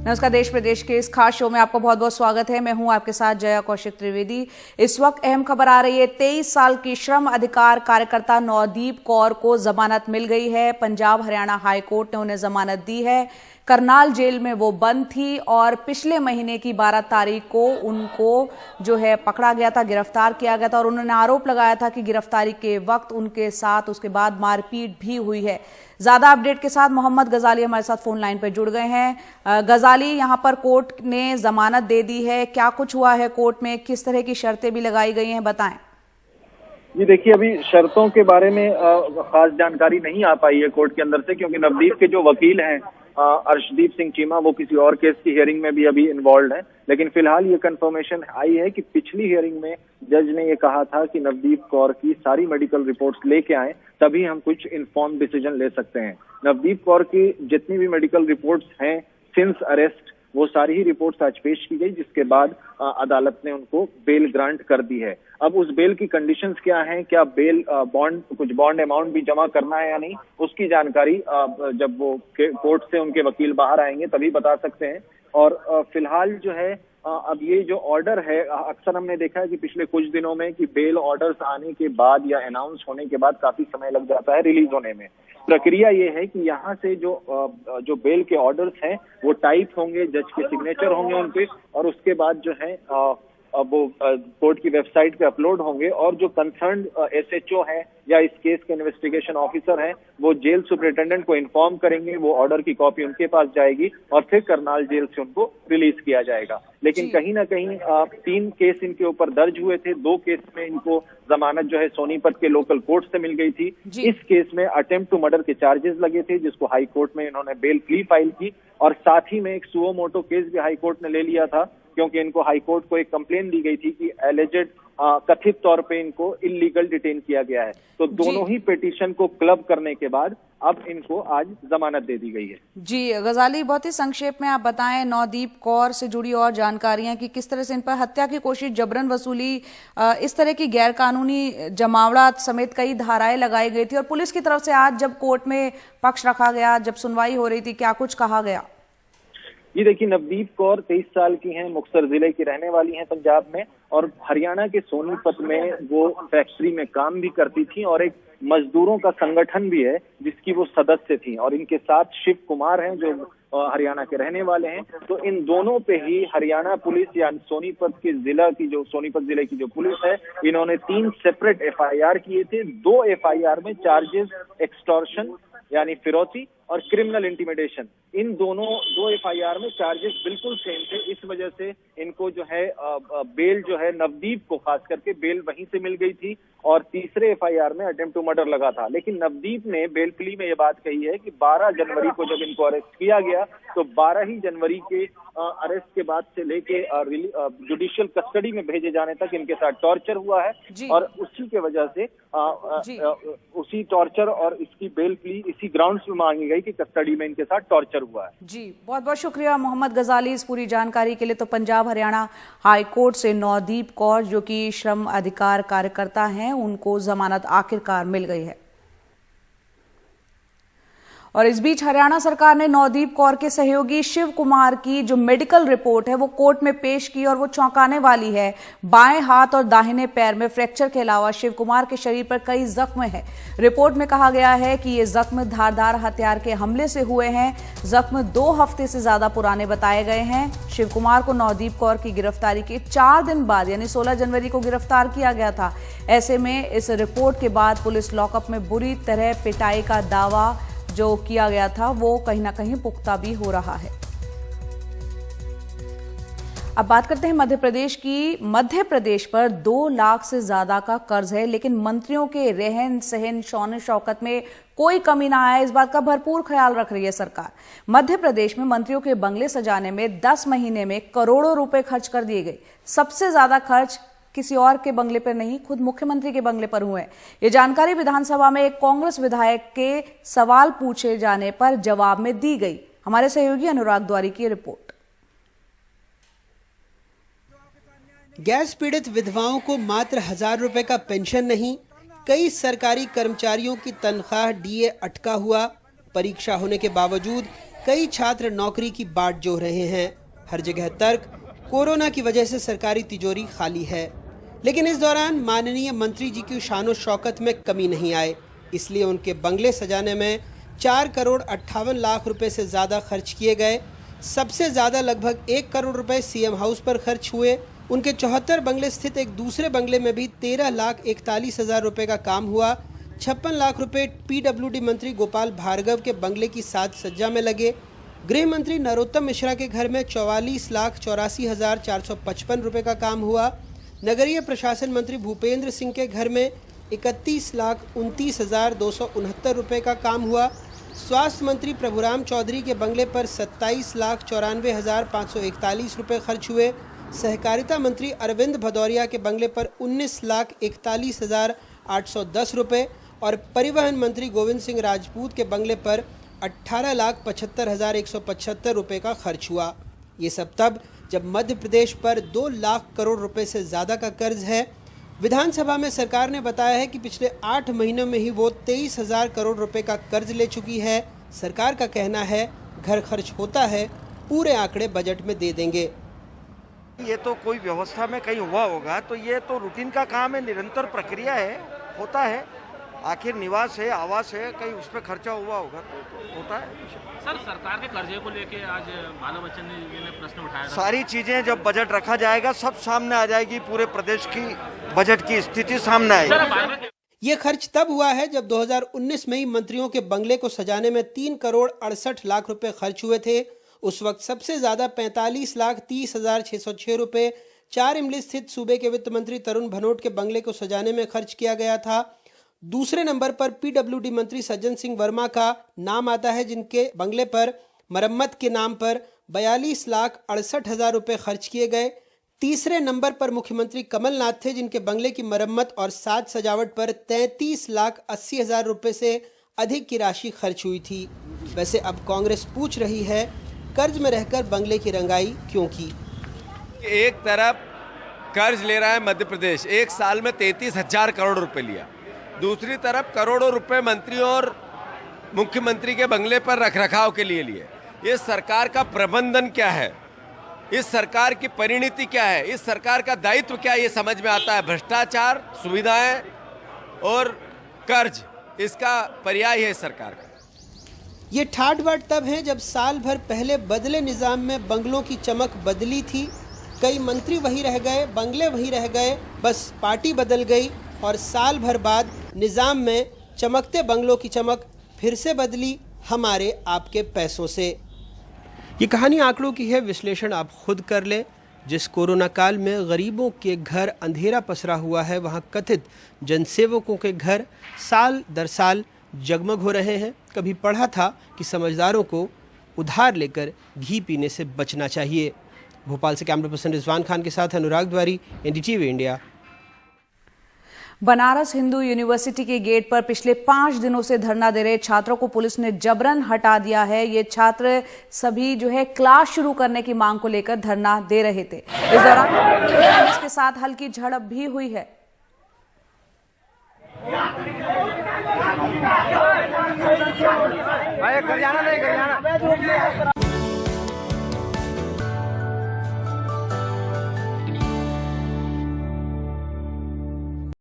नमस्कार, देश प्रदेश के इस खास शो में आपका बहुत बहुत स्वागत है। मैं हूं आपके साथ जया कौशिक त्रिवेदी। इस वक्त अहम खबर आ रही है। 23 साल की श्रम अधिकार कार्यकर्ता नवदीप कौर को जमानत मिल गई है। पंजाब हरियाणा हाई कोर्ट ने उन्हें जमानत दी है। करनाल जेल में वो बंद थी और पिछले महीने की 12 तारीख को उनको जो है पकड़ा गया था, गिरफ्तार किया गया था और उन्होंने आरोप लगाया था कि गिरफ्तारी के वक्त उनके साथ उसके बाद मारपीट भी हुई है। ज्यादा अपडेट के साथ मोहम्मद गजाली हमारे साथ फोन लाइन पर जुड़ गए हैं। गजाली, यहां पर कोर्ट ने जमानत दे दी है, क्या कुछ हुआ है कोर्ट में, किस तरह की शर्तें भी लगाई गई हैं, बताएं। जी देखिए, अभी शर्तों के बारे में खास जानकारी नहीं आ पाई है कोर्ट के अंदर से, क्योंकि नवदीप के जो वकील हैं अर्शदीप सिंह चीमा, वो किसी और केस की हियरिंग में भी अभी इन्वॉल्व है। लेकिन फिलहाल ये कंफर्मेशन आई है कि पिछली हियरिंग में जज ने ये कहा था कि नवदीप कौर की सारी मेडिकल रिपोर्ट्स लेके आए, तभी हम कुछ इन्फॉर्म डिसीजन ले सकते हैं। नवदीप कौर की जितनी भी मेडिकल रिपोर्ट्स हैं सिंस अरेस्ट, वो सारी ही रिपोर्ट्स आज पेश की गई, जिसके बाद अदालत ने उनको बेल ग्रांट कर दी है। अब उस बेल की कंडीशंस क्या हैं, क्या बेल कुछ बॉन्ड अमाउंट भी जमा करना है या नहीं, उसकी जानकारी जब वो कोर्ट से उनके वकील बाहर आएंगे तभी बता सकते हैं। और फिलहाल जो है अब ये जो ऑर्डर है, अक्सर हमने देखा है कि पिछले कुछ दिनों में कि बेल ऑर्डर्स आने के बाद या अनाउंस होने के बाद काफी समय लग जाता है रिलीज होने में। प्रक्रिया ये है कि यहाँ से जो बेल के ऑर्डर्स हैं वो टाइप होंगे, जज के सिग्नेचर होंगे उनपे, और उसके बाद जो है वो कोर्ट की वेबसाइट पे अपलोड होंगे, और जो कंसर्न एसएचओ है या इस केस के इन्वेस्टिगेशन ऑफिसर हैं वो जेल सुपरिटेंडेंट को इन्फॉर्म करेंगे। वो ऑर्डर की कॉपी उनके पास जाएगी और फिर करनाल जेल से उनको रिलीज किया जाएगा। लेकिन कहीं ना कहीं 3 केस इनके ऊपर दर्ज हुए थे। 2 केस में इनको जमानत जो है सोनीपत के लोकल कोर्ट से मिल गई थी। इस केस में अटेम्प्ट टू मर्डर के चार्जेस लगे थे, जिसको हाई कोर्ट में इन्होंने बेल प्ली फाइल की, और साथ ही में एक सुओ मोटो केस भी हाई कोर्ट ने ले लिया था, क्योंकि इनको हाई कोर्ट को एक कंप्लेन दी गई थी कि एलिजेड कथित तौर पे इनको इलीगल डिटेन किया गया है। तो दोनों ही पिटीशन को क्लब करने के बाद अब इनको आज जमानत दे दी गई है। जी गजाली, बहुत ही संक्षेप में आप बताएं नवदीप कौर से जुड़ी और जानकारियां कि किस तरह से इन पर हत्या की कोशिश, जबरन वसूली, इस तरह की गैर कानूनी जमावड़ा समेत कई धाराएं लगाई गई थी, और पुलिस की तरफ से आज जब कोर्ट में पक्ष रखा गया, जब सुनवाई हो रही थी, क्या कुछ कहा गया? ये देखिए, नवदीप कौर 23 साल की हैं, मुक्तसर जिले की रहने वाली हैं पंजाब में, और हरियाणा के सोनीपत में वो फैक्ट्री में काम भी करती थी और एक मजदूरों का संगठन भी है जिसकी वो सदस्य थी। और इनके साथ शिव कुमार हैं जो हरियाणा के रहने वाले हैं। तो इन दोनों पे ही हरियाणा पुलिस या सोनीपत जिले की जो पुलिस है, इन्होंने 3 सेपरेट एफआईआर किए थे। 2 एफआईआर में चार्जेस एक्सटॉर्शन यानी फिरौती और क्रिमिनल इंटिमिडेशन, इन दोनों 2 एफआईआर में चार्जेस बिल्कुल सेम थे। इस वजह से इनको जो है बेल जो है नवदीप को खास करके बेल वहीं से मिल गई थी, और तीसरे एफआईआर में अटेम्प्ट टू मर्डर लगा था। लेकिन नवदीप ने बेल प्ली में ये बात कही है कि 12 जनवरी को जब इनको अरेस्ट किया गया तो 12 ही जनवरी के अरेस्ट के बाद से लेके जुडिशियल कस्टडी में भेजे जाने तक इनके साथ टॉर्चर हुआ है, और उसी के वजह से उसी टॉर्चर और इसकी बेल प्ली इसी ग्राउंड्स में मांगी गई कि कस्टडी में इनके साथ टॉर्चर हुआ है। जी बहुत बहुत शुक्रिया मोहम्मद गजाली इस पूरी जानकारी के लिए। तो पंजाब हरियाणा हाई कोर्ट से नवदीप कौर, जो कि श्रम अधिकार कार्यकर्ता हैं, उनको जमानत आखिरकार मिल गई है। और इस बीच हरियाणा सरकार ने नवदीप कौर के सहयोगी शिव कुमार की जो मेडिकल रिपोर्ट है वो कोर्ट में पेश की, और वो चौंकाने वाली है। बाएं हाथ और दाहिने पैर में फ्रैक्चर के अलावा शिव कुमार के शरीर पर कई जख्म हैं। रिपोर्ट में कहा गया है कि ये जख्म धारदार हथियार के हमले से हुए हैं। जख्म 2 हफ्ते से ज्यादा पुराने बताए गए हैं। शिव कुमार को नवदीप कौर की गिरफ्तारी के 4 दिन बाद यानी 16 जनवरी को गिरफ्तार किया गया था। ऐसे में इस रिपोर्ट के बाद पुलिस लॉकअप में बुरी तरह पिटाई का दावा जो किया गया था वो कहीं ना कहीं पुख्ता भी हो रहा है। अब बात करते हैं मध्य प्रदेश की। मध्य प्रदेश पर 2 लाख से ज्यादा का कर्ज है, लेकिन मंत्रियों के रहन सहन शौन शौकत में कोई कमी ना आए, इस बात का भरपूर ख्याल रख रही है सरकार। मध्य प्रदेश में मंत्रियों के बंगले सजाने में 10 महीने में करोड़ों रुपए खर्च कर दिए गए। सबसे ज्यादा खर्च किसी और के बंगले पर नहीं, खुद मुख्यमंत्री के बंगले पर हुए। ये जानकारी विधानसभा में एक कांग्रेस विधायक के सवाल पूछे जाने पर जवाब में दी गई। हमारे सहयोगी अनुराग द्वारी की रिपोर्ट। गैस पीड़ित विधवाओं को मात्र 1000 रुपए का पेंशन नहीं, कई सरकारी कर्मचारियों की तनख्वाह डीए अटका हुआ। परीक्षा होने के बावजूद कई छात्र नौकरी की बाट जोह रहे हैं। हर जगह तर्क, कोरोना की वजह से सरकारी तिजोरी खाली है। लेकिन इस दौरान माननीय मंत्री जी की शान और शौकत में कमी नहीं आए, इसलिए उनके बंगले सजाने में 4 करोड़ 58 लाख रुपए से ज़्यादा खर्च किए गए। सबसे ज़्यादा लगभग 1 करोड़ रुपए सीएम हाउस पर खर्च हुए। उनके 74 बंगले स्थित एक दूसरे बंगले में भी 13,41,000 रुपए का काम हुआ। 56 लाख रुपए पीडब्ल्यूडी मंत्री गोपाल भार्गव के बंगले की साज सज्जा में लगे। गृह मंत्री नरोत्तम मिश्रा के घर में 44,84,455 रुपए का काम हुआ। नगरीय प्रशासन मंत्री भूपेंद्र सिंह के घर में 31,29,269 रुपए का काम हुआ। स्वास्थ्य मंत्री प्रभुराम चौधरी के बंगले पर 27,94,541 रुपए खर्च हुए। सहकारिता मंत्री अरविंद भदौरिया के बंगले पर 19,41,810 रुपए और परिवहन मंत्री गोविंद सिंह राजपूत के बंगले पर 18,75,175 रुपए का खर्च हुआ। ये सब तब जब मध्य प्रदेश पर 2 लाख करोड़ रुपए से ज़्यादा का कर्ज है। विधानसभा में सरकार ने बताया है कि पिछले 8 महीनों में ही वो 23,000 करोड़ रुपए का कर्ज ले चुकी है। सरकार का कहना है घर खर्च होता है, पूरे आंकड़े बजट में दे देंगे। ये तो कोई व्यवस्था में कहीं हुआ होगा, तो ये तो रूटीन का काम है, निरंतर प्रक्रिया है, होता है। आखिर निवास है, आवास है, कहीं उस पर खर्चा हुआ होगा तो होता है। सर, सरकार के कर्जे को लेके आज बाला बच्चन ने प्रश्न उठाया था। सारी चीजें जब बजट रखा जाएगा सब सामने आ जाएगी, पूरे प्रदेश की बजट की स्थिति सामने आएगी। ये खर्च तब हुआ है जब 2019 में ही मंत्रियों के बंगले को सजाने में 3 करोड़ 68 लाख रुपए खर्च हुए थे। उस वक्त सबसे ज्यादा 45,30,606 रुपए 4 इमली स्थित सूबे के वित्त मंत्री तरुण भनोट के बंगले को सजाने में खर्च किया गया था। दूसरे नंबर पर पीडब्ल्यूडी मंत्री सज्जन सिंह वर्मा का नाम आता है, जिनके बंगले पर मरम्मत के नाम पर 42,68,000 रुपए खर्च किए गए। तीसरे नंबर पर मुख्यमंत्री कमलनाथ थे, जिनके बंगले की मरम्मत और साज सजावट पर 33,80,000 रुपए से अधिक की राशि खर्च हुई थी। वैसे अब कांग्रेस पूछ रही है, कर्ज में रहकर बंगले की रंगाई क्यों की? एक तरफ कर्ज ले रहा है मध्य प्रदेश, एक साल में 33,000 करोड़ रुपए लिया। दूसरी तरफ करोड़ों रुपए मंत्रियों और मुख्यमंत्री के बंगले पर रखरखाव के लिए लिए। इस सरकार का प्रबंधन क्या है, इस सरकार की परिणति क्या है, इस सरकार का दायित्व क्या है, ये समझ में आता है। भ्रष्टाचार, सुविधाएं और कर्ज, इसका पर्याय है इस सरकार का। ये ठाट बाट तब है जब साल भर पहले बदले निजाम में बंगलों की चमक बदली थी। कई मंत्री वही रह गए, बंगले वही रह गए, बस पार्टी बदल गई और साल भर बाद निजाम में चमकते बंगलों की चमक फिर से बदली हमारे आपके पैसों से। ये कहानी आंकड़ों की है, विश्लेषण आप खुद कर लें। जिस कोरोना काल में गरीबों के घर अंधेरा पसरा हुआ है, वहाँ कथित जनसेवकों के घर साल दर साल जगमग हो रहे हैं। कभी पढ़ा था कि समझदारों को उधार लेकर घी पीने से बचना चाहिए। भोपाल से कैमरा पर्सन रिजवान खान के साथ Anurag Dwari, NDTV India. Banaras Hindu University के गेट पर पिछले 5 दिनों से धरना दे रहे छात्रों को पुलिस ने जबरन हटा दिया है। ये छात्र सभी क्लास शुरू करने की मांग को लेकर धरना दे रहे थे। इस दौरान पुलिस के साथ हल्की झड़प भी हुई है। भाई घर जाना नहीं, घर जाना।